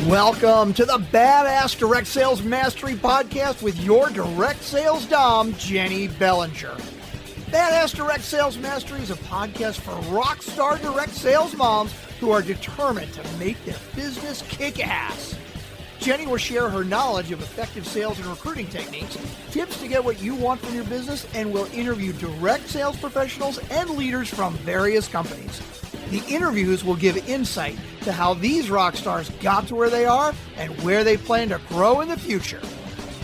Welcome to the Badass Direct Sales Mastery Podcast with your direct sales dom, Jenny Bellinger. Badass Direct Sales Mastery is a podcast for rock star direct sales moms who are determined to make their business kick ass. Jenny will share her knowledge of effective sales and recruiting techniques, tips to get what you want from your business, and will interview direct sales professionals and leaders from various companies. The interviews will give insight to how these rock stars got to where they are and where they plan to grow in the future.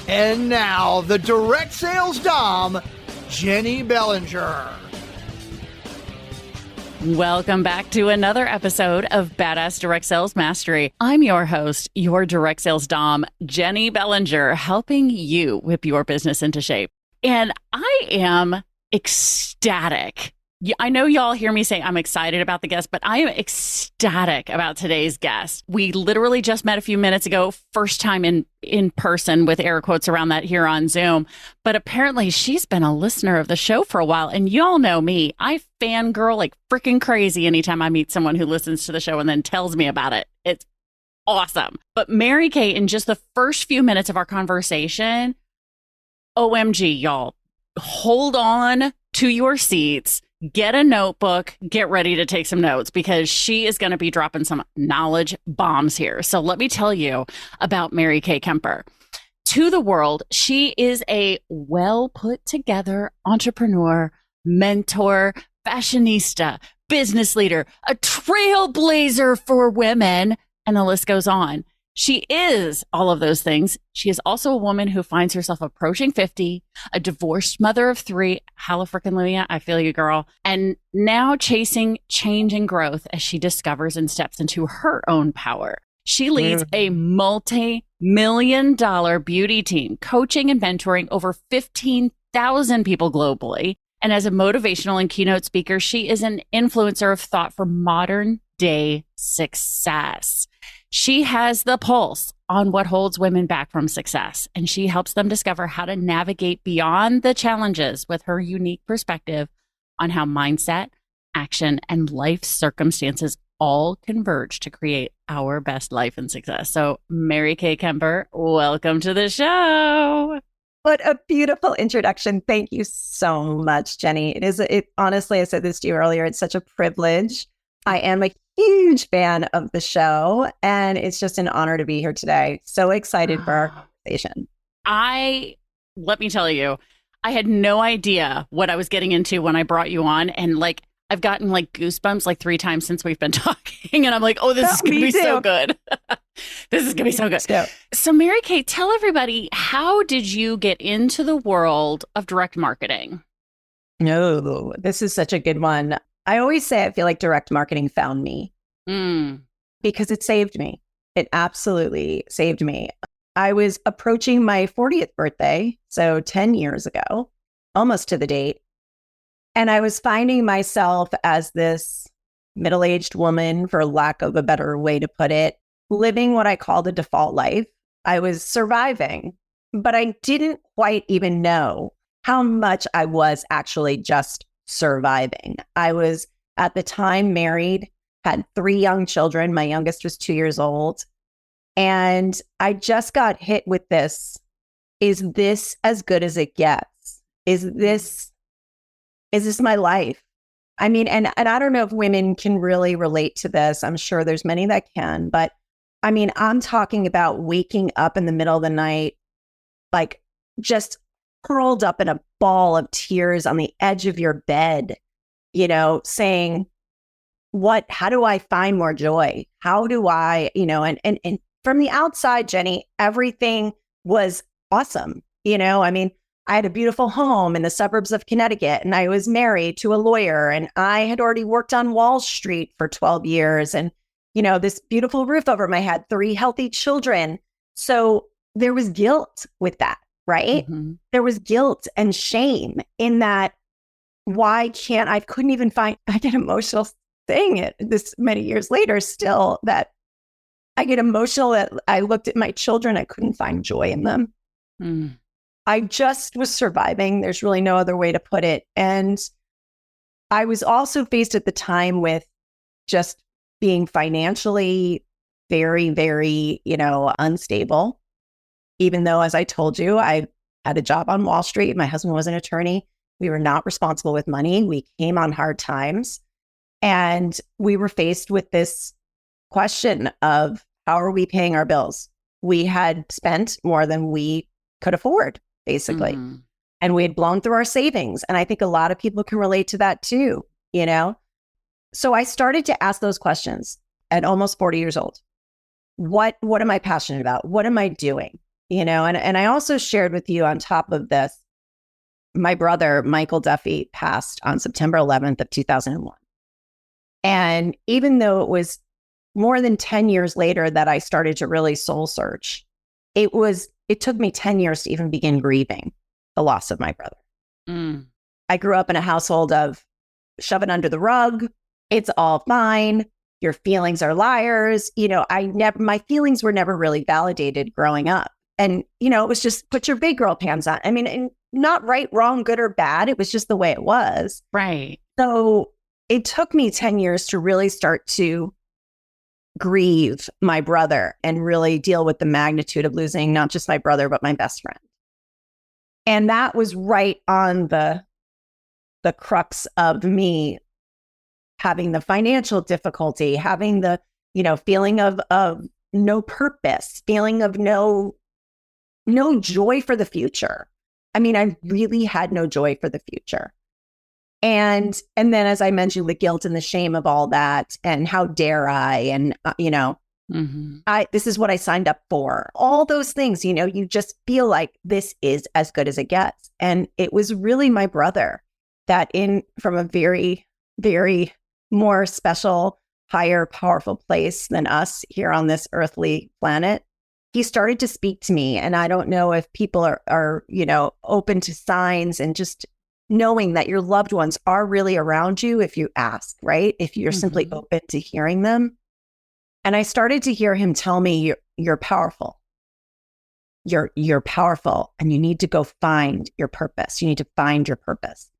And now, the direct sales dom, Jenny Bellinger. Welcome back to another episode of Badass Direct Sales Mastery. I'm your host, your direct sales dom, Jenny Bellinger, helping you whip your business into shape. And I am ecstatic. I know y'all hear me say I'm excited about the guest, but I am ecstatic about today's guest. We literally just met a few minutes ago, first time in person with air quotes around that here on Zoom. But apparently she's been a listener of the show for a while. And y'all know me, I fangirl like freaking crazy anytime I meet someone who listens to the show and then tells me about it. It's awesome. But Mary Kay, in just the first few minutes of our conversation, OMG, y'all, hold on to your seats. Get a notebook, get ready to take some notes because she is going to be dropping some knowledge bombs here. So let me tell you about Mary Kay Kemper. To the world, she is a well put together entrepreneur, mentor, fashionista, business leader, a trailblazer for women, and the list goes on. She is all of those things. She is also a woman who finds herself approaching 50, a divorced mother of 3. Hallelujah, I feel you, girl. And now chasing change and growth as she discovers and steps into her own power. She leads a multi-million-dollar beauty team, coaching and mentoring over 15,000 people globally. And as a motivational and keynote speaker, she is an influencer of thought for modern day success. She has the pulse on what holds women back from success, and she helps them discover how to navigate beyond the challenges with her unique perspective on how mindset, action, and life circumstances all converge to create our best life and success. So, Mary Kay Kemper, welcome to the show. What a beautiful introduction. Thank you so much, Jenny. Honestly, I said this to you earlier, it's such a privilege. I am a huge fan of the show, and it's just an honor to be here today. So excited for our conversation. Let me tell you, I had no idea what I was getting into when I brought you on. And I've gotten goosebumps 3 times since we've been talking. And I'm like, oh, this is going to be so good. This is going to be so good. So Mary Kay, tell everybody, how did you get into the world of direct marketing? No, this is such a good one. I always say I feel like direct marketing found me because it saved me. It absolutely saved me. I was approaching my 40th birthday, so 10 years ago, almost to the date. And I was finding myself as this middle-aged woman, for lack of a better way to put it, living what I call the default life. I was surviving, but I didn't quite even know how much I was actually just surviving. I was at the time married, had 3 young children. My youngest was 2 years old. And I just got hit with this. Is this as good as it gets? Is this my life? I mean, and I don't know if women can really relate to this. I'm sure there's many that can, but I mean, I'm talking about waking up in the middle of the night, just curled up in a ball of tears on the edge of your bed, saying, how do I find more joy? How do I, and from the outside, Jenny, everything was awesome. I mean, I had a beautiful home in the suburbs of Connecticut, and I was married to a lawyer, and I had already worked on Wall Street for 12 years, and, this beautiful roof over my head, 3 healthy children. So there was guilt with that. Right? Mm-hmm. There was guilt and shame in that. I couldn't even find, I get emotional saying it this many years later still, that I get emotional that I looked at my children, I couldn't find joy in them. I just was surviving. There's really no other way to put it. And I was also faced at the time with just being financially very, very, unstable. Even though, as I told you, I had a job on Wall Street. My husband was an attorney. We were not responsible with money. We came on hard times. And we were faced with this question of how are we paying our bills? We had spent more than we could afford, basically. Mm-hmm. And we had blown through our savings. And I think a lot of people can relate to that too, So I started to ask those questions at almost 40 years old. What am I passionate about? What am I doing? And I also shared with you on top of this, my brother, Michael Duffy, passed on September 11th of 2001. And even though it was more than 10 years later that I started to really soul search, it took me 10 years to even begin grieving the loss of my brother. I grew up in a household of shove it under the rug. It's all fine. Your feelings are liars. My feelings were never really validated growing up. And, it was just put your big girl pants on. I mean, and not right, wrong, good or bad. It was just the way it was. Right. So it took me 10 years to really start to grieve my brother and really deal with the magnitude of losing not just my brother, but my best friend. And that was right on the crux of me having the financial difficulty, having the, feeling of no purpose, feeling of no joy for the future. I mean, I really had no joy for the future. And then, as I mentioned, the guilt and the shame of all that, and how dare I, and, this is what I signed up for. All those things, you just feel like this is as good as it gets. And it was really my brother that from a very, very more special, higher, powerful place than us here on this earthly planet, he started to speak to me. And I don't know if people are open to signs and just knowing that your loved ones are really around you if you ask, right? If you're simply open to hearing them. And I started to hear him tell me, you're powerful. You're powerful, and you need to go find your purpose. You need to find your purpose.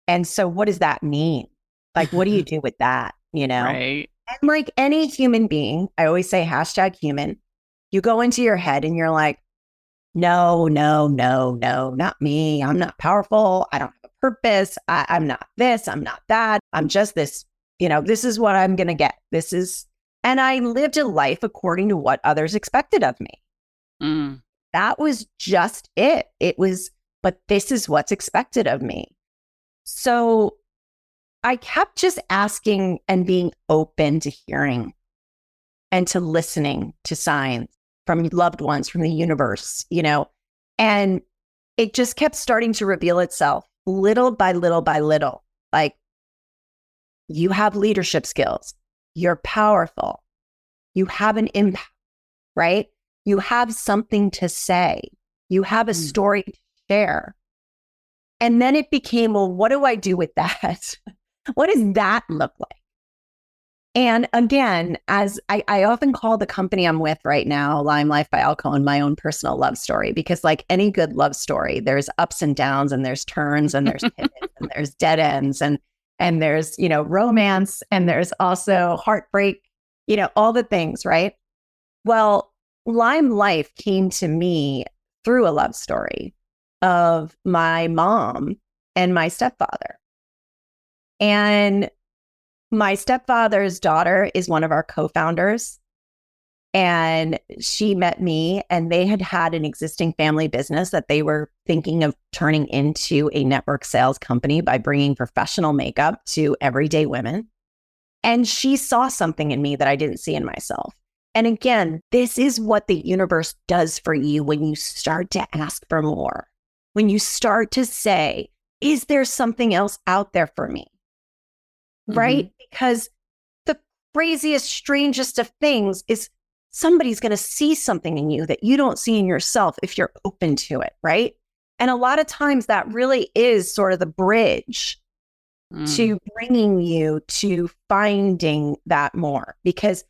And so what does that mean? Like, what do you do with that? Right. And like any human being, I always say #human, you go into your head and you're like, no, not me. I'm not powerful. I don't have a purpose. I'm not this. I'm not that. I'm just this, this is what I'm going to get. And I lived a life according to what others expected of me. That was just it. But this is what's expected of me. So I kept just asking and being open to hearing and to listening to signs from loved ones, from the universe, and it just kept starting to reveal itself little by little by little. Like, you have leadership skills. You're powerful. You have an impact, right? You have something to say. You have a story to share. And then it became, well, what do I do with that? What does that look like? And again, as I often call the company I'm with right now, Lime Life by Alcone, my own personal love story, because like any good love story, there's ups and downs, and there's turns, and there's pivots, and there's dead ends, and there's, romance, and there's also heartbreak, all the things, right? Well, Lime Life came to me through a love story of my mom and my stepfather. And my stepfather's daughter is one of our co-founders, and she met me, and they had an existing family business that they were thinking of turning into a network sales company by bringing professional makeup to everyday women. And she saw something in me that I didn't see in myself. And again, this is what the universe does for you when you start to ask for more, when you start to say, is there something else out there for me? Right? Because the craziest, strangest of things is somebody's going to see something in you that you don't see in yourself if you're open to it, right? And a lot of times that really is sort of the bridge to bringing you to finding that more. Because,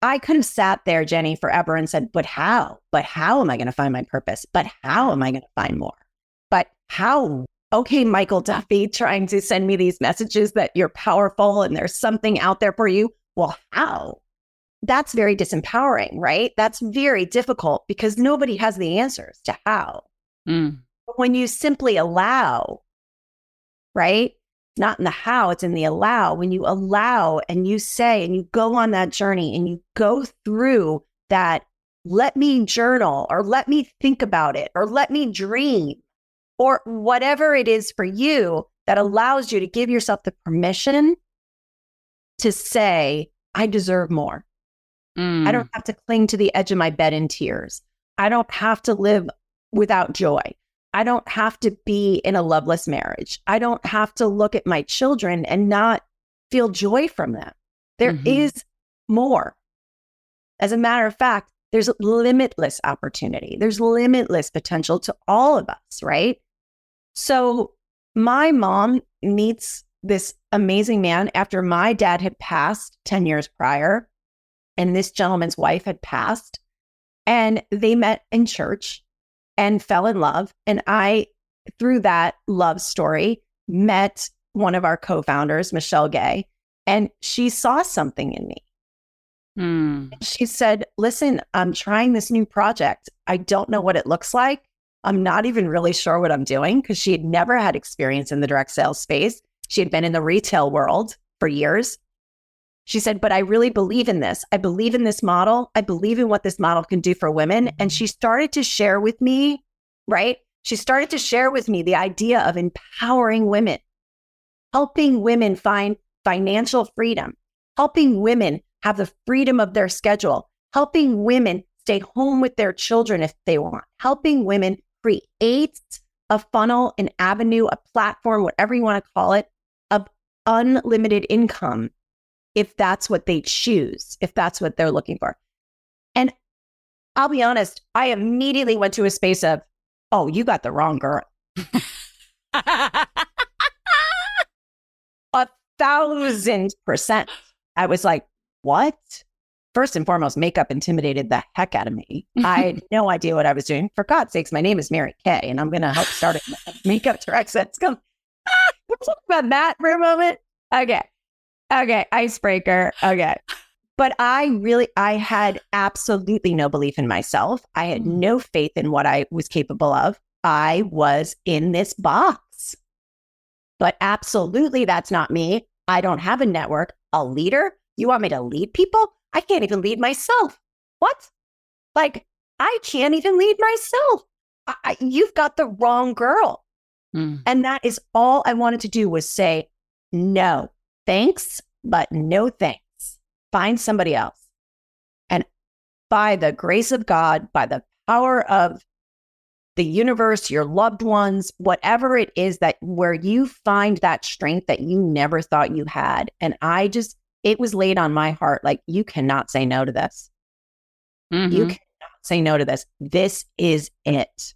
I could have sat there, Jenny, forever and said, but how? But how am I going to find my purpose? But how am I going to find more? But how? Okay, Michael Duffy trying to send me these messages that you're powerful and there's something out there for you. Well, how? that's very disempowering, right? That's very difficult because nobody has the answers to how. But when you simply allow, right? Not in the how, it's in the allow. When you allow and you say, and you go on that journey and you go through that, let me journal, or let me think about it, or let me dream, or whatever it is for you that allows you to give yourself the permission to say, I deserve more. I don't have to cling to the edge of my bed in tears. I don't have to live without joy. I don't have to be in a loveless marriage. I don't have to look at my children and not feel joy from them. There is more. As a matter of fact, there's limitless opportunity. There's limitless potential to all of us, right? So my mom meets this amazing man after my dad had passed 10 years prior, and this gentleman's wife had passed, and they met in church and fell in love. And I, through that love story, met one of our co-founders, Michelle Gay, and she saw something in me. She said, listen, I'm trying this new project. I don't know what it looks like. I'm not even really sure what I'm doing, because she had never had experience in the direct sales space. She had been in the retail world for years. She said, but I really believe in this. I believe in this model. I believe in what this model can do for women. And she started to share with me, right? She started to share with me the idea of empowering women, helping women find financial freedom, helping women have the freedom of their schedule, helping women stay home with their children if they want, helping women create a funnel, an avenue, a platform, whatever you want to call it, of unlimited income, if that's what they choose, if that's what they're looking for. And I'll be honest, I immediately went to a space of, oh, you got the wrong girl. 1,000%. I was like, what? First and foremost, makeup intimidated the heck out of me. I had no idea what I was doing. For God's sakes, my name is Mary Kay, and I'm going to help start a makeup direct sales. Come, we'll talk about that for a moment. Okay, icebreaker. Okay. But I had absolutely no belief in myself. I had no faith in what I was capable of. I was in this box. But absolutely, that's not me. I don't have a network. A leader? You want me to lead people? I can't even lead myself. What? Like, I can't even lead myself. You've got the wrong girl. And that is all I wanted to do, was say, no, thanks, but no thanks. Find somebody else. And by the grace of God, by the power of the universe, your loved ones, whatever it is, that where you find that strength that you never thought you had. And it was laid on my heart, like, you cannot say no to this. You cannot say no to this. This is it.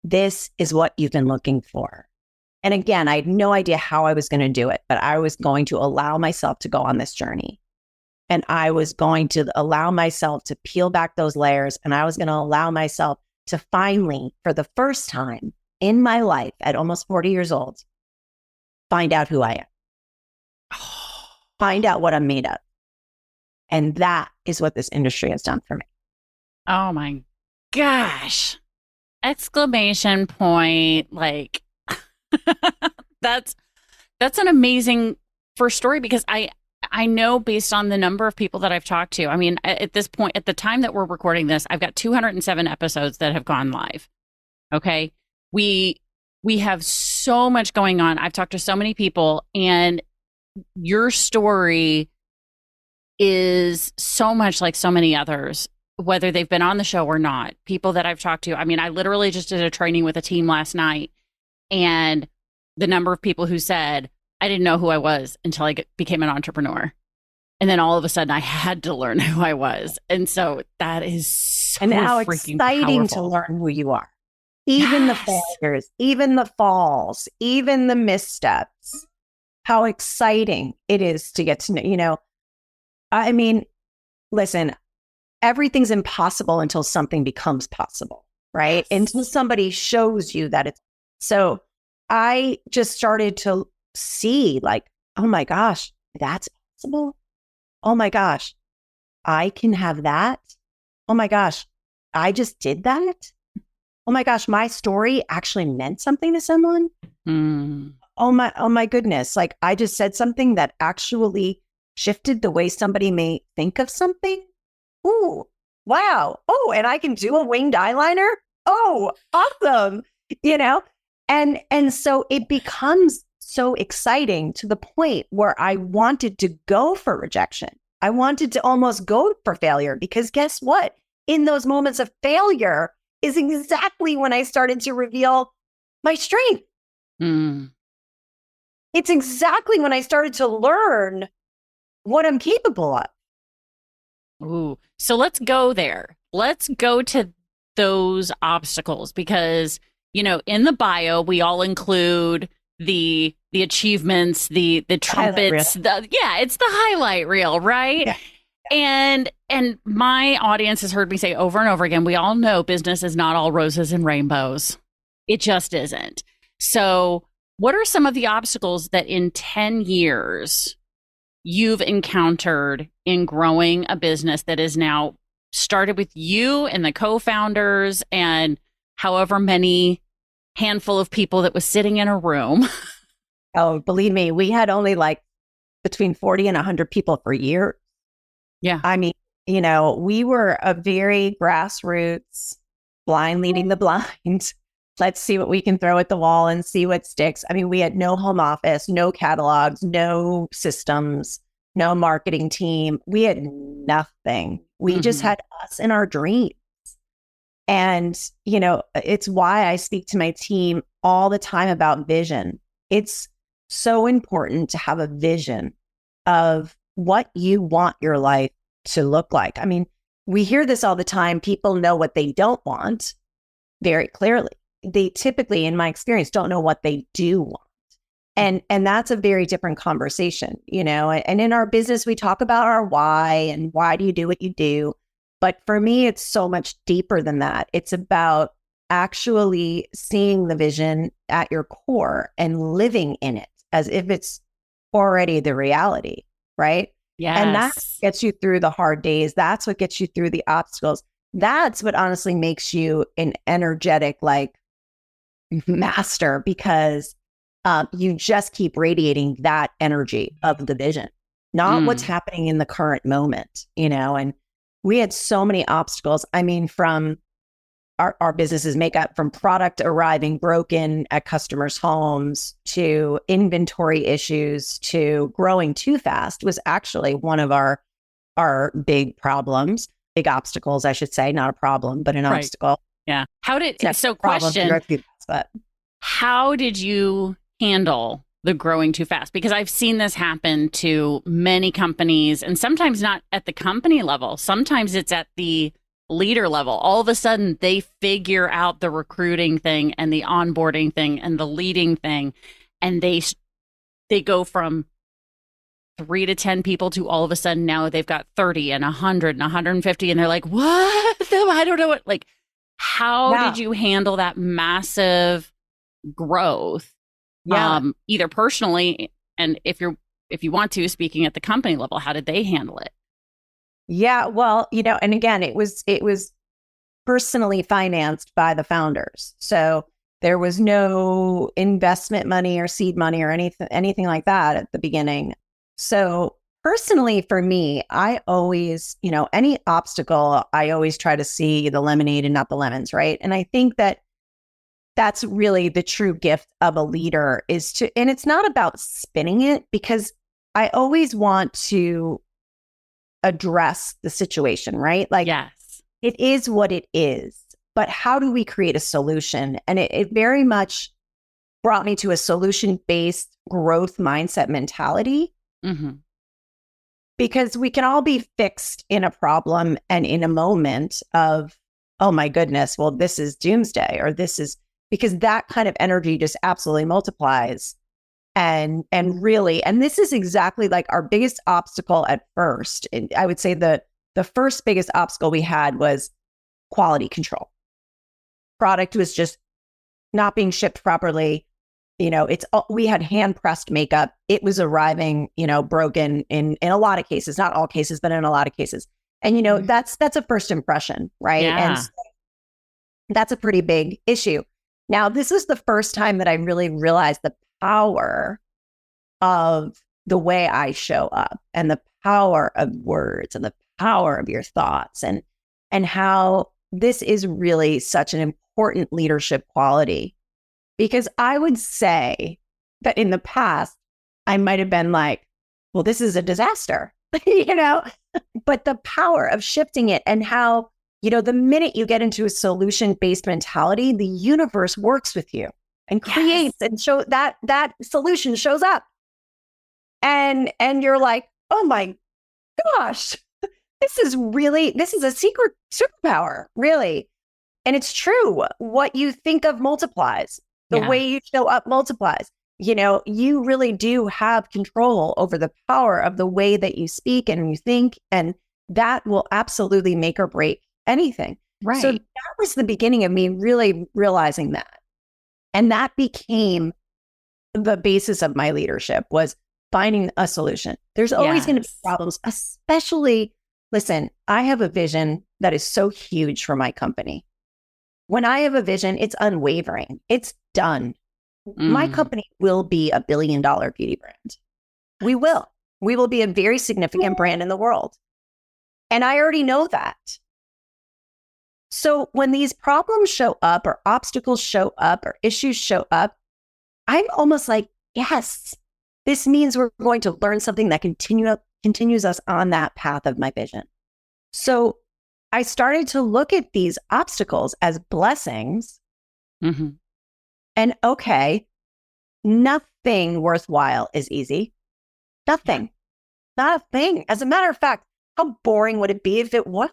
This is what you've been looking for. And again, I had no idea how I was going to do it, but I was going to allow myself to go on this journey. And I was going to allow myself to peel back those layers. And I was going to allow myself to finally, for the first time in my life at almost 40 years old, find out who I am. Find out what I'm made of. And that is what this industry has done for me. Oh my gosh. Exclamation point. Like, that's an amazing first story, because I know, based on the number of people that I've talked to, I mean, at this point, at the time that we're recording this, I've got 207 episodes that have gone live. Okay. We have so much going on. I've talked to so many people, and your story is so much like so many others, whether they've been on the show or not. People that I've talked to, I mean, I literally just did a training with a team last night, and the number of people who said, I didn't know who I was until I became an entrepreneur. And then all of a sudden I had to learn who I was. And so that is so and how freaking exciting powerful to learn who you are. Even the failures, even the falls, even the missteps. How exciting it is to get to know, I mean, listen, everything's impossible until something becomes possible, right? Until somebody shows you that it's so. I just started to see, like, oh my gosh, that's possible. Oh my gosh, I can have that. Oh my gosh, I just did that. Oh my gosh, my story actually meant something to someone. Oh my goodness. Like I just said something that actually shifted the way somebody may think of something. Ooh, wow. Oh, and I can do a winged eyeliner. Oh, awesome. And so it becomes so exciting to the point where I wanted to go for rejection. I wanted to almost go for failure because guess what? In those moments of failure is exactly when I started to reveal my strength. It's exactly when I started to learn what I'm capable of. Ooh. So let's go there. Let's go to those obstacles because, in the bio, we all include the achievements, the trumpets, it's the highlight reel, right? Yeah. And my audience has heard me say over and over again, we all know business is not all roses and rainbows. It just isn't. So what are some of the obstacles that in 10 years you've encountered in growing a business that is now started with you and the co-founders and however many handful of people that was sitting in a room? Oh, believe me, we had only like between 40 and 100 people per year. Yeah. I mean, we were a very grassroots, blind leading the blind. Let's see what we can throw at the wall and see what sticks. I mean, we had no home office, no catalogs, no systems, no marketing team. We had nothing. We just had us and our dreams. And, it's why I speak to my team all the time about vision. It's so important to have a vision of what you want your life to look like. I mean, we hear this all the time. People know what they don't want very clearly. They typically, in my experience, don't know what they do want. And that's a very different conversation, and in our business, we talk about our why and why do you do what you do. But for me, it's so much deeper than that. It's about actually seeing the vision at your core and living in it as if it's already the reality, right? Yes. And that gets you through the hard days. That's what gets you through the obstacles. That's what honestly makes you an energetic, master because you just keep radiating that energy of the vision, not what's happening in the current moment, and we had so many obstacles. I mean, from our businesses make up from product arriving broken at customers' homes to inventory issues to growing too fast was actually one of our big problems, big obstacles, I should say, not a problem, but an obstacle. Yeah. So problem question, but how did you handle the growing too fast? Because I've seen this happen to many companies and sometimes not at the company level. Sometimes it's at the leader level. All of a sudden they figure out the recruiting thing and the onboarding thing and the leading thing. And they go from 3 to 10 people to all of a sudden now they've got 30 and 100 and 150. And they're like, what? I don't know what, how did you handle that massive growth? Either personally and if you want to, speaking at the company level, how did they handle it? Yeah, well, and again, it was personally financed by the founders. So there was no investment money or seed money or anything like that at the beginning. So personally for me, I always, any obstacle, I always try to see the lemonade and not the lemons, right? And I think that's really the true gift of a leader and it's not about spinning it because I always want to address the situation, right? Yes, it is what it is, but how do we create a solution? And it very much brought me to a solution-based growth mindset mentality because we can all be fixed in a problem and in a moment of, oh my goodness, well, this is doomsday or this is because that kind of energy just absolutely multiplies. And really, and this is exactly our biggest obstacle at first. And I would say the first biggest obstacle we had was quality control. Product was just not being shipped properly. We had hand pressed makeup. It was arriving, broken in a lot of cases, not all cases, but in a lot of cases. And, that's a first impression, right? Yeah. And so that's a pretty big issue. Now, this is the first time that I really realized the power of the way I show up and the power of words and the power of your thoughts and how this is really such an important leadership quality. Because I would say that in the past, I might have been like, well, this is a disaster, but the power of shifting it and how, the minute you get into a solution-based mentality, the universe works with you and creates and show that solution shows up. And you're like, oh my gosh, this is a secret superpower, really. And it's true. What you think of multiplies. The way you show up multiplies. You really do have control over the power of the way that you speak and you think, and that will absolutely make or break anything. Right. So that was the beginning of me really realizing that. And that became the basis of my leadership, was finding a solution. There's always going to be problems, especially, listen, I have a vision that is so huge for my company. When I have a vision, it's unwavering. It's done. My company will be $1 billion beauty brand. We will be a very significant brand in the world. And I already know that. So when these problems show up or obstacles show up or issues show up, I'm almost like, yes, this means we're going to learn something that continues us on that path of my vision. So I started to look at these obstacles as blessings. Mm-hmm. And okay, nothing worthwhile is easy. Nothing. Not a thing. As a matter of fact, how boring would it be if it was?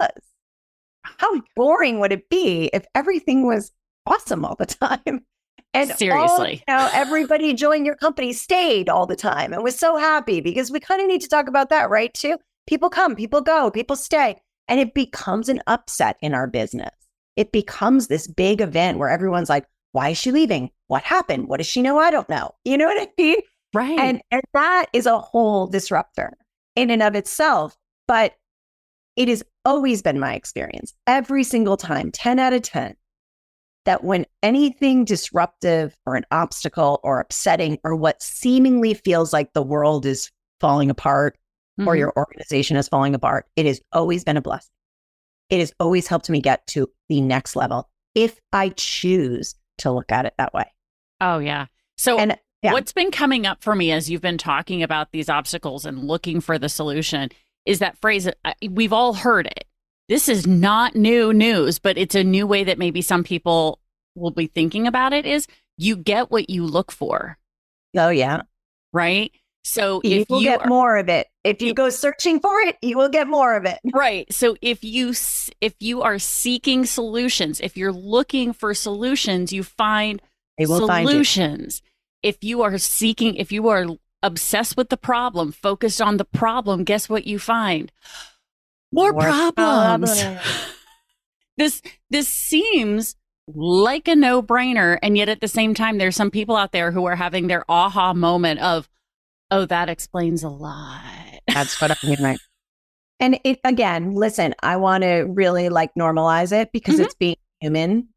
How boring would it be if everything was awesome all the time? And seriously, everybody joined your company stayed all the time and was so happy, because we kind of need to talk about that, right? Too. People come, people go, people stay. And it becomes an upset in our business. It becomes this big event where everyone's like, why is she leaving? What happened? What does she know? I don't know. You know what I mean? Right. And that is a whole disruptor in and of itself. But it has always been my experience, every single time, 10 out of 10, that when anything disruptive or an obstacle or upsetting or what seemingly feels like the world is falling apart or your organization is falling apart, it has always been a blessing. It has always helped me get to the next level if I choose to look at it that way. Oh, yeah. So what's been coming up for me as you've been talking about these obstacles and looking for the solution is that phrase, we've all heard it. This is not new news, but it's a new way that maybe some people will be thinking about it, is you get what you look for. Oh, yeah. Right? So you will get more of it. If you go searching for it, you will get more of it. Right. So if you are seeking solutions, if you're looking for solutions, you find solutions. If you are obsessed with the problem, focused on the problem, guess what you find? More problems. This seems like a no-brainer, and yet at the same time, there's some people out there who are having their aha moment of, oh, that explains a lot. That's what I mean, right? And again, listen, I want to really normalize it, because it's being human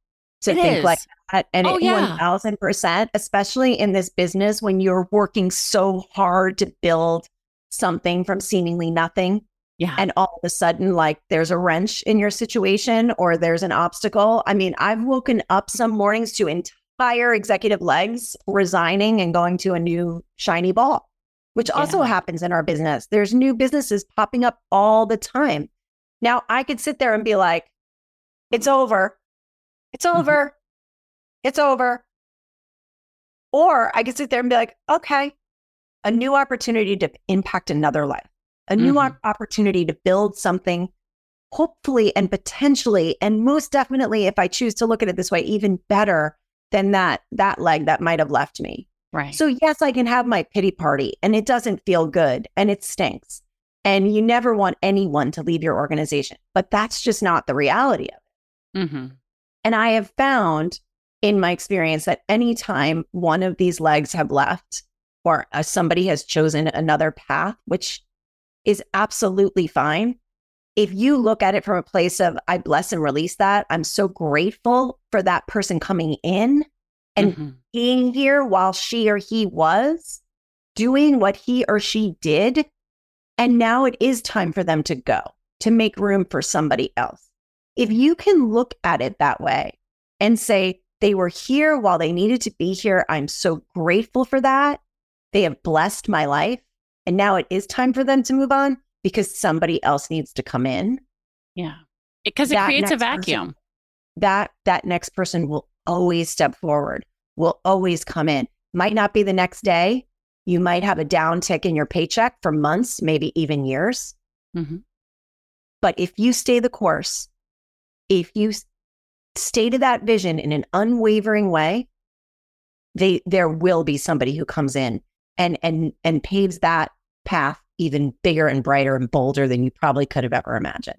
to think like that. And 1000%, especially in this business when you're working so hard to build something from seemingly nothing. Yeah. And all of a sudden, there's a wrench in your situation or there's an obstacle. I mean, I've woken up some mornings to entire executive legs resigning and going to a new shiny ball, which also happens in our business. There's new businesses popping up all the time. Now, I could sit there and be like, it's over. It's over. It's over. Or I could sit there and be like, okay, a new opportunity to impact another life, a new opportunity to build something, hopefully and potentially, and most definitely, if I choose to look at it this way, even better than that leg that might have left me. Right. So yes, I can have my pity party, and it doesn't feel good and it stinks. And you never want anyone to leave your organization, but that's just not the reality of it. And I have found in my experience that anytime one of these legs have left, or somebody has chosen another path, which is absolutely fine, if you look at it from a place of, I bless and release that, I'm so grateful for that person coming in and being here while she or he was doing what he or she did. And now it is time for them to go, to make room for somebody else. If you can look at it that way and say, they were here while they needed to be here. I'm so grateful for that. They have blessed my life. And now it is time for them to move on because somebody else needs to come in. Yeah. Because it creates a vacuum. That next person will always step forward, will always come in. Might not be the next day. You might have a downtick in your paycheck for months, maybe even years. But if you stay the course, if you stay to that vision in an unwavering way, there will be somebody who comes in and paves that path even bigger and brighter and bolder than you probably could have ever imagined.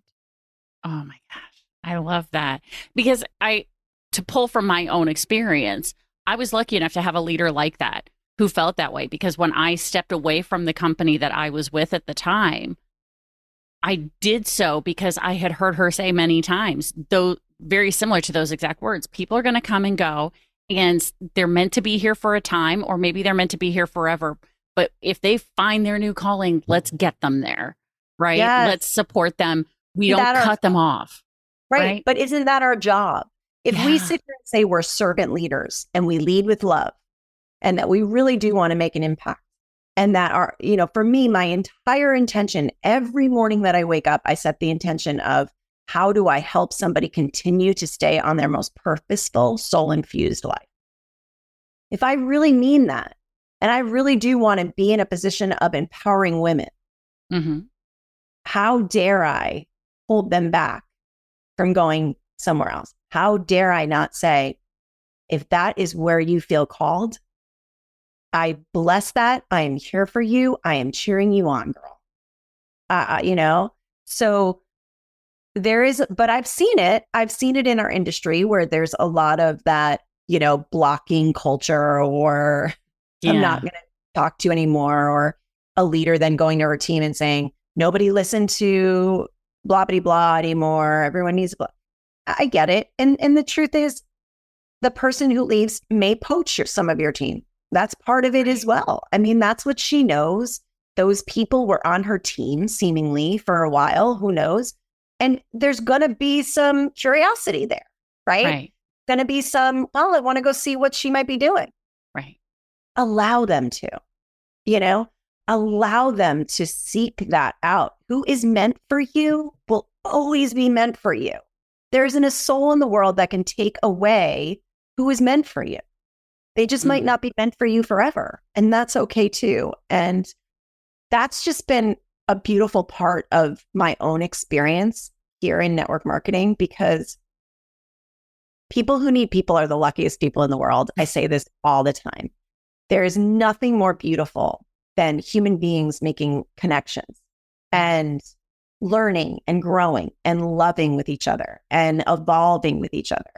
Oh my gosh. I love that. Because to pull from my own experience, I was lucky enough to have a leader like that who felt that way. Because when I stepped away from the company that I was with at the time, I did so because I had heard her say many times, though very similar to those exact words, people are going to come and go, and they're meant to be here for a time, or maybe they're meant to be here forever. But if they find their new calling, let's get them there, right? Yes. Let's support them. We don't cut them off. Right. But isn't that our job? If we sit here and say we're servant leaders and we lead with love and that we really do want to make an impact, and that for me, my entire intention every morning that I wake up, I set the intention of how do I help somebody continue to stay on their most purposeful, soul-infused life? If I really mean that, and I really do want to be in a position of empowering women, how dare I hold them back from going somewhere else? How dare I not say, if that is where you feel called, I bless that. I am here for you. I am cheering you on, girl. So there is, but I've seen it. I've seen it in our industry where there's a lot of that, blocking culture, or I'm not going to talk to you anymore, or a leader then going to her team and saying, nobody listened to blah, blah, blah anymore. Everyone needs blah. I get it. And the truth is, the person who leaves may poach some of your team. That's part of it as well. I mean, that's what she knows. Those people were on her team seemingly for a while. Who knows? And there's going to be some curiosity there, right? Going to be some, I want to go see what she might be doing. Right. Allow them to, allow them to seek that out. Who is meant for you will always be meant for you. There isn't a soul in the world that can take away who is meant for you. They just might not be meant for you forever. And that's okay too. And that's just been a beautiful part of my own experience here in network marketing, because people who need people are the luckiest people in the world. I say this all the time. There is nothing more beautiful than human beings making connections and learning and growing and loving with each other and evolving with each other.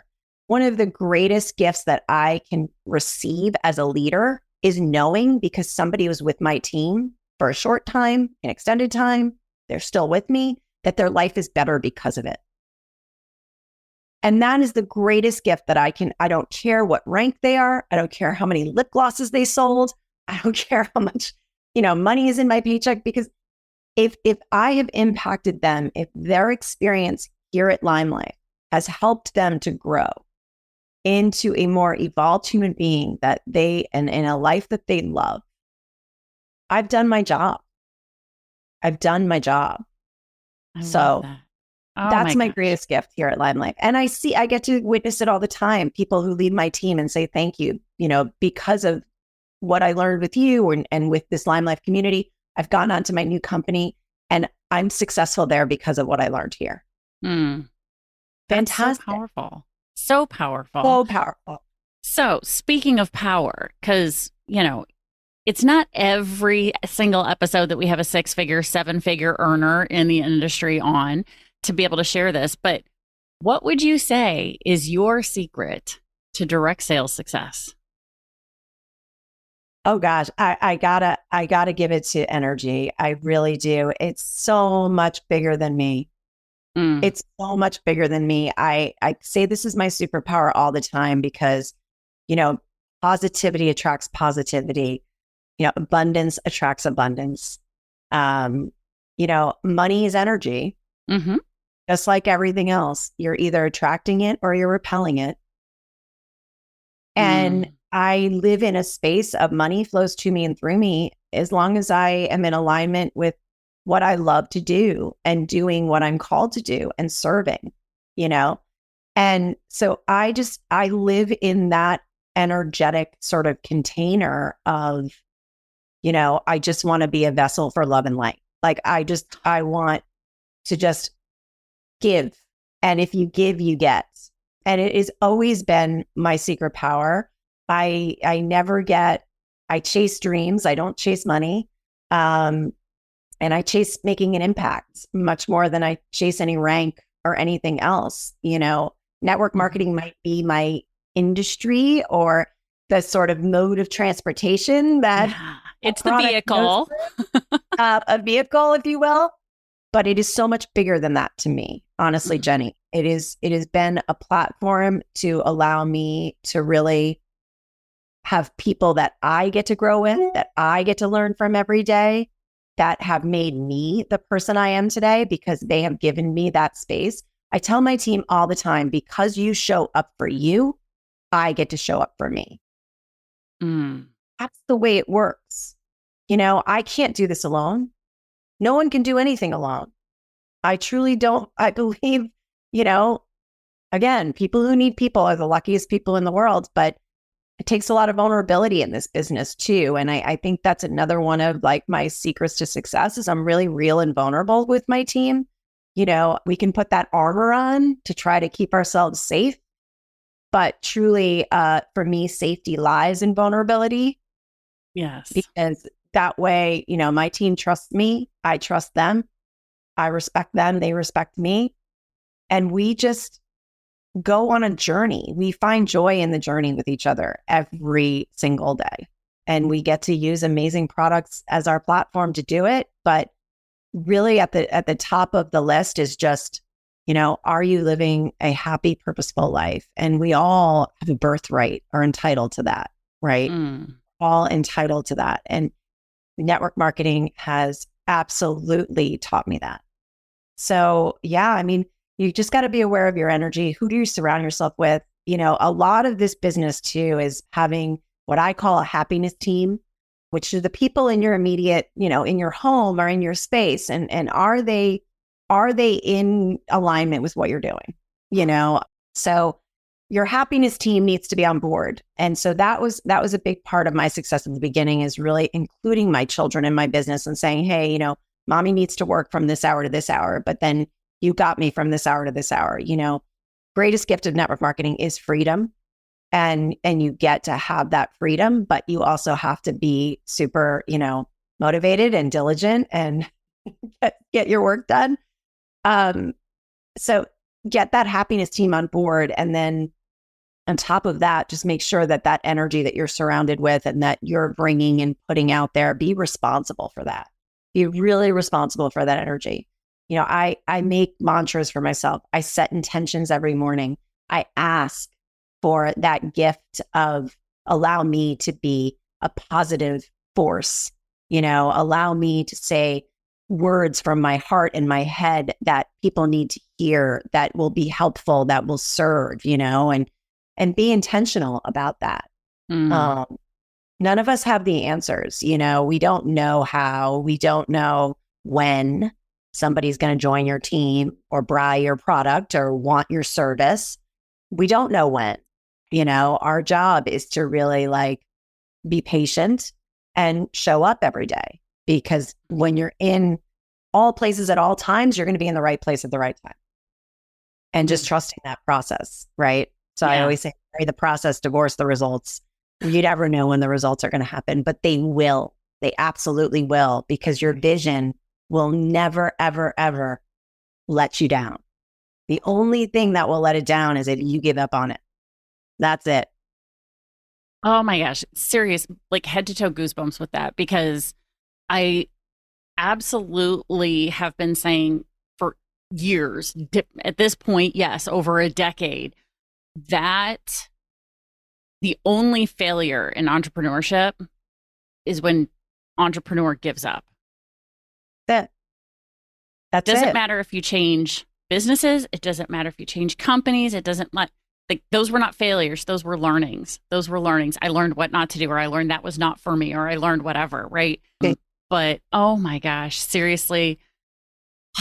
One of the greatest gifts that I can receive as a leader is knowing, because somebody was with my team for a short time, an extended time, they're still with me, that their life is better because of it. And that is the greatest gift that I don't care what rank they are. I don't care how many lip glosses they sold. I don't care how much, money is in my paycheck, because if I have impacted them, if their experience here at Limelight has helped them to grow into a more evolved human being that and in a life that they love, I've done my job. I've done my job. So that's my greatest gift here at Limelight. And I get to witness it all the time. People who lead my team and say, thank you, because of what I learned with you and with this Limelight community, I've gone on to my new company and I'm successful there because of what I learned here. Fantastic. So powerful. So powerful. So powerful. So speaking of power, because, it's not every single episode that we have a 6-figure, 7-figure earner in the industry on to be able to share this. But what would you say is your secret to direct sales success? Oh gosh, I gotta give it to energy. I really do. It's so much bigger than me. It's so much bigger than me. I say this is my superpower all the time because, positivity attracts positivity. Abundance attracts abundance. Money is energy. Mm-hmm. Just like everything else, you're either attracting it or you're repelling it. And I live in a space of money flows to me and through me as long as I am in alignment with what I love to do and doing what I'm called to do and serving, And so I live in that energetic sort of container of, I just want to be a vessel for love and light. Like I want to just give. And if you give, you get. And it has always been my secret power. I chase dreams. I don't chase money. And I chase making an impact much more than I chase any rank or anything else. Network marketing might be my industry or the sort of mode of transportation that it's the vehicle, a vehicle, if you will. But it is so much bigger than that to me, honestly, Jenny. It has been a platform to allow me to really have people that I get to grow with, that I get to learn from every day, that have made me the person I am today because they have given me that space. I tell my team all the time, because you show up for you, I get to show up for me. That's the way it works. I can't do this alone. No one can do anything alone. I truly don't. I believe, again, people who need people are the luckiest people in the world, but it takes a lot of vulnerability in this business too. And I think that's another one of like my secrets to success is I'm really real and vulnerable with my team. We can put that armor on to try to keep ourselves safe. But truly, for me, safety lies in vulnerability. Yes. Because that way, my team trusts me. I trust them. I respect them. They respect me. And we just go on a journey. We find joy in the journey with each other every single day. And we get to use amazing products as our platform to do it. But really at the top of the list is just, are you living a happy, purposeful life? And we all have a birthright, are entitled to that, right? All entitled to that. And network marketing has absolutely taught me that. So yeah, you just got to be aware of your energy. Who do you surround yourself with? A lot of this business too is having what I call a happiness team, which are the people in your immediate, in your home or in your space. And are they in alignment with what you're doing? So your happiness team needs to be on board. And so that was a big part of my success at the beginning, is really including my children in my business and saying, hey, mommy needs to work from this hour to this hour, but then you got me from this hour to this hour. Greatest gift of network marketing is freedom. And you get to have that freedom, but you also have to be super, motivated and diligent and get your work done. So get that happiness team on board. And then on top of that, just make sure that energy that you're surrounded with and that you're bringing and putting out there, be responsible for that. Be really responsible for that energy. I make mantras for myself. I set intentions every morning. I ask for that gift of allow me to be a positive force, allow me to say words from my heart and my head that people need to hear, that will be helpful, that will serve, and be intentional about that. None of us have the answers. We don't know how, we don't know when somebody's going to join your team or buy your product or want your service. We don't know when. Our job is to really be patient and show up every day, because when you're in all places at all times, you're going to be in the right place at the right time, and just trusting that process. Right. So I always say, marry the process, divorce the results. You never know when the results are going to happen, but they will. They absolutely will, because your vision will never, ever, ever let you down. The only thing that will let it down is if you give up on it. That's it. Oh my gosh. Serious, head to toe goosebumps with that, because I absolutely have been saying for years, at this point, yes, over a decade, that the only failure in entrepreneurship is when entrepreneur gives up. That's Doesn't matter if you change businesses. It doesn't matter if you change companies. It doesn't like those were not failures. Those were learnings. I learned what not to do, or I learned that was not for me, or I learned whatever. Right. Okay. But oh my gosh, seriously.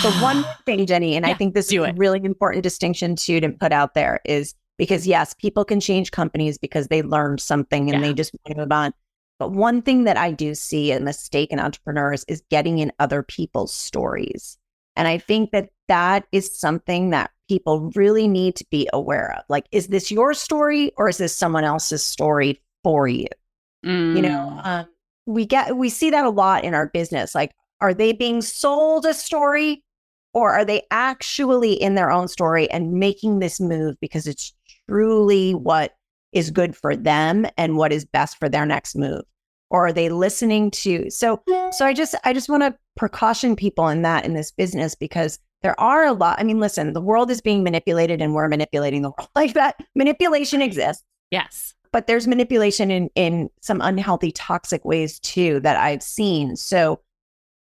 The one thing, Jenny, and I think this is a really important distinction too to put out there is because yes, people can change companies because they learned something and they just want to move on. But one thing that I do see a mistake in entrepreneurs is getting in other people's stories. And I think that that is something that people really need to be aware of. Like, is this your story or is this someone else's story for you? You know, we see that a lot in our business. Like, are they being sold a story or are they actually in their own story and making this move because it's truly what is good for them and what is best for their next move? Or are they listening to? So I just want to precaution people in this business because there are a lot. I mean, listen, the world is being manipulated and we're manipulating the world. Like that manipulation exists. Yes. But there's manipulation in some unhealthy, toxic ways too that I've seen. So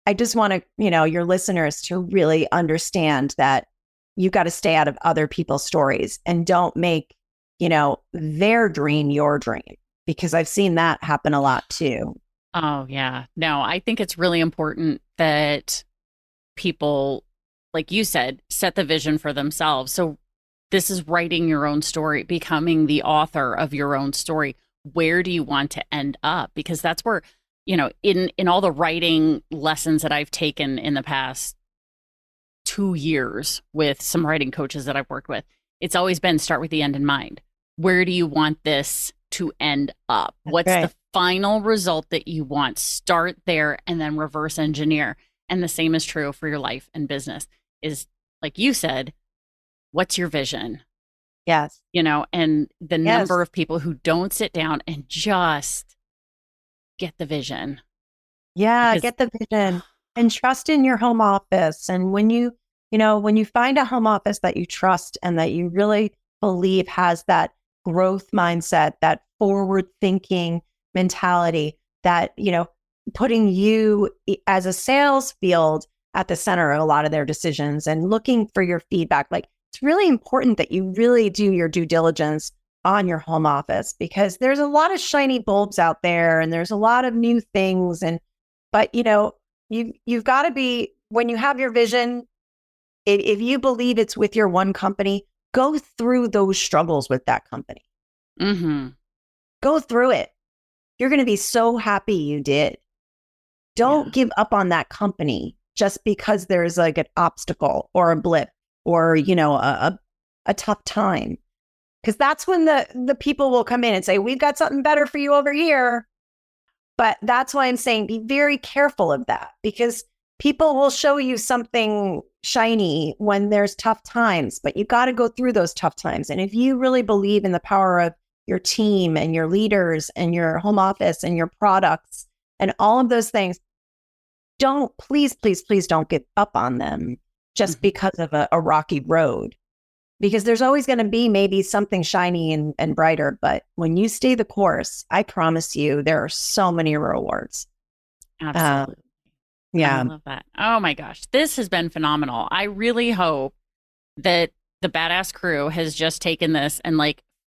I just want to, your listeners to really understand that you got to stay out of other people's stories and don't make, their dream your dream, because I've seen that happen a lot too. Oh, yeah. No, I think it's really important that people, like you said, set the vision for themselves. So this is writing your own story, becoming the author of your own story. Where do you want to end up? Because that's where, in all the writing lessons that I've taken in the past 2 years with some writing coaches that I've worked with, it's always been start with the end in mind. Where do you want this to end up? What's the final result that you want? Start there and then reverse engineer. And the same is true for your life and business is, like you said, what's your vision? Yes. And the number of people who don't sit down and just get the vision. Yeah, get the vision and trust in your home office. And when you find a home office that you trust and that you really believe has that growth mindset, that forward thinking mentality, that, putting you as a sales field at the center of a lot of their decisions and looking for your feedback. Like, it's really important that you really do your due diligence on your home office because there's a lot of shiny bulbs out there and there's a lot of new things. But you've got to be, when you have your vision, if you believe it's with your one company, go through those struggles with that company. Mm-hmm. Go through it. You're going to be so happy you did. Don't give up on that company just because there's like an obstacle or a blip or, a tough time. Because that's when the people will come in and say, we've got something better for you over here. But that's why I'm saying be very careful of that, because people will show you something shiny when there's tough times, but you got to go through those tough times. And if you really believe in the power of your team and your leaders and your home office and your products and all of those things, please don't give up on them just because of a rocky road. Because there's always going to be maybe something shiny and brighter. But when you stay the course, I promise you, there are so many rewards. Absolutely. Yeah. I love that. Oh my gosh. This has been phenomenal. I really hope that the Badass Crew has just taken this and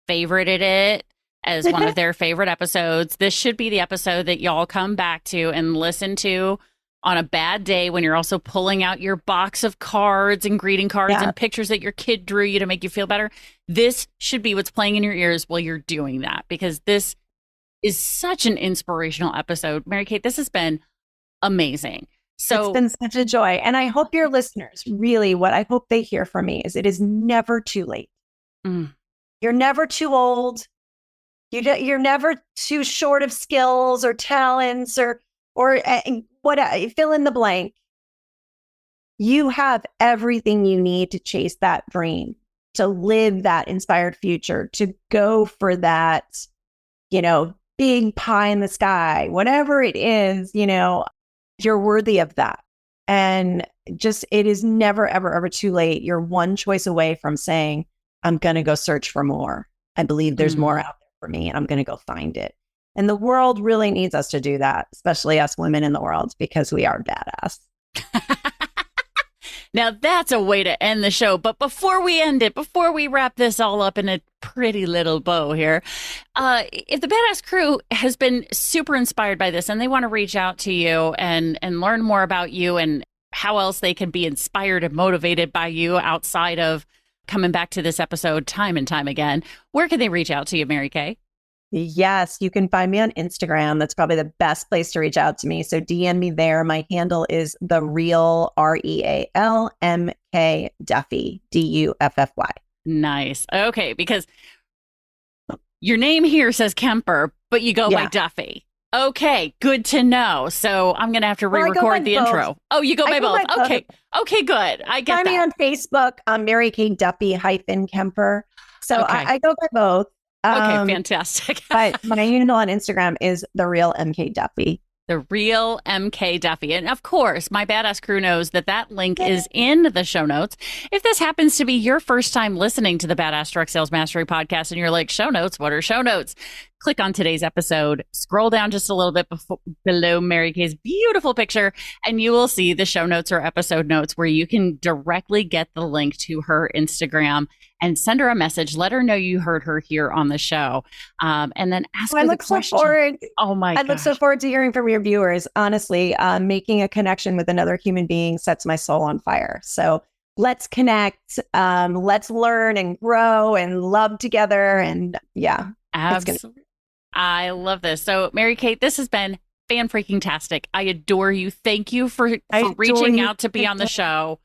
favorited it as one of their favorite episodes. This should be the episode that y'all come back to and listen to on a bad day when you're also pulling out your box of cards and greeting cards and pictures that your kid drew you to make you feel better. This should be what's playing in your ears while you're doing that, because this is such an inspirational episode. Mary Kate, this has been amazing. So it's been such a joy. And I hope your listeners, really what I hope they hear from me is it is never too late. You're never too old. You're never too short of skills or talents or what, fill in the blank. You have everything you need to chase that dream, to live that inspired future, to go for that, big pie in the sky, whatever it is, you're worthy of that. And just, it is never, ever, ever too late. You're one choice away from saying, I'm going to go search for more. I believe there's more out there for me, and I'm going to go find it. And the world really needs us to do that, especially us women in the world, because we are badass. Now that's a way to end the show. But before we end it, before we wrap this all up in a pretty little bow here, if the Badass Crew has been super inspired by this and they want to reach out to you and learn more about you and how else they can be inspired and motivated by you outside of coming back to this episode time and time again, where can they reach out to you, Mary Kay? Yes, you can find me on Instagram. That's probably the best place to reach out to me. So DM me there. My handle is the real REALMK Duffy, DUFFY. Nice. Okay, because your name here says Kemper, but you go by Duffy. Okay, good to know. So I'm going to have to re-record the intro. Oh, you go by both. Okay. Okay, good. I get that. Find me on Facebook. Mary Kay Duffy -Kemper. So okay. I go by both. Okay, fantastic. But my handle on Instagram is the real MK Duffy. The real MK Duffy. And of course, my Badass Crew knows that link is in the show notes. If this happens to be your first time listening to the Badass Direct Sales Mastery podcast and you're like, show notes, what are show notes? Click on today's episode, scroll down just a little bit below Mary Kay's beautiful picture, and you will see the show notes or episode notes where you can directly get the link to her Instagram and send her a message. Let her know you heard her here on the show. And then ask her the question. Oh my God. I look so forward to hearing from your viewers. Honestly, making a connection with another human being sets my soul on fire. So let's connect. Let's learn and grow and love together. And yeah. Absolutely. I love this. So Mary Kay, this has been fan-freaking-tastic. I adore you. Thank you for reaching out to be on the show.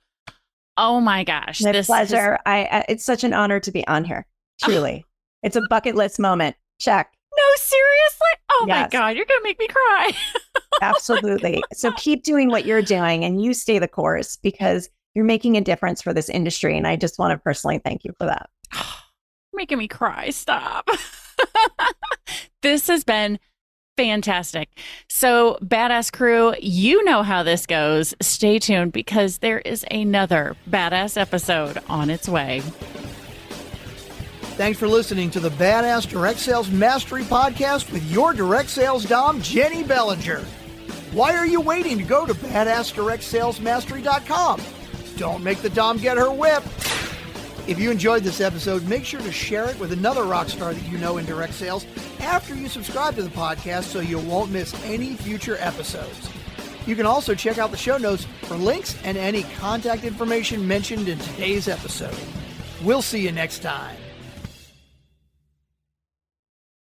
Oh my gosh. My pleasure. It's such an honor to be on here. Truly. It's a bucket list moment. Check. No, seriously? Oh my God. You're going to make me cry. Absolutely. So keep doing what you're doing and you stay the course because you're making a difference for this industry. And I just want to personally thank you for that. Making me cry. Stop. This has been fantastic. So, Badass Crew, you know how this goes. Stay tuned because there is another badass episode on its way. Thanks for listening to the Badass Direct Sales Mastery Podcast with your direct sales dom, Jenny Bellinger. Why are you waiting to go to badassdirectsalesmastery.com? Don't make the dom get her whip. If you enjoyed this episode, make sure to share it with another rock star that you know in direct sales after you subscribe to the podcast so you won't miss any future episodes. You can also check out the show notes for links and any contact information mentioned in today's episode. We'll see you next time.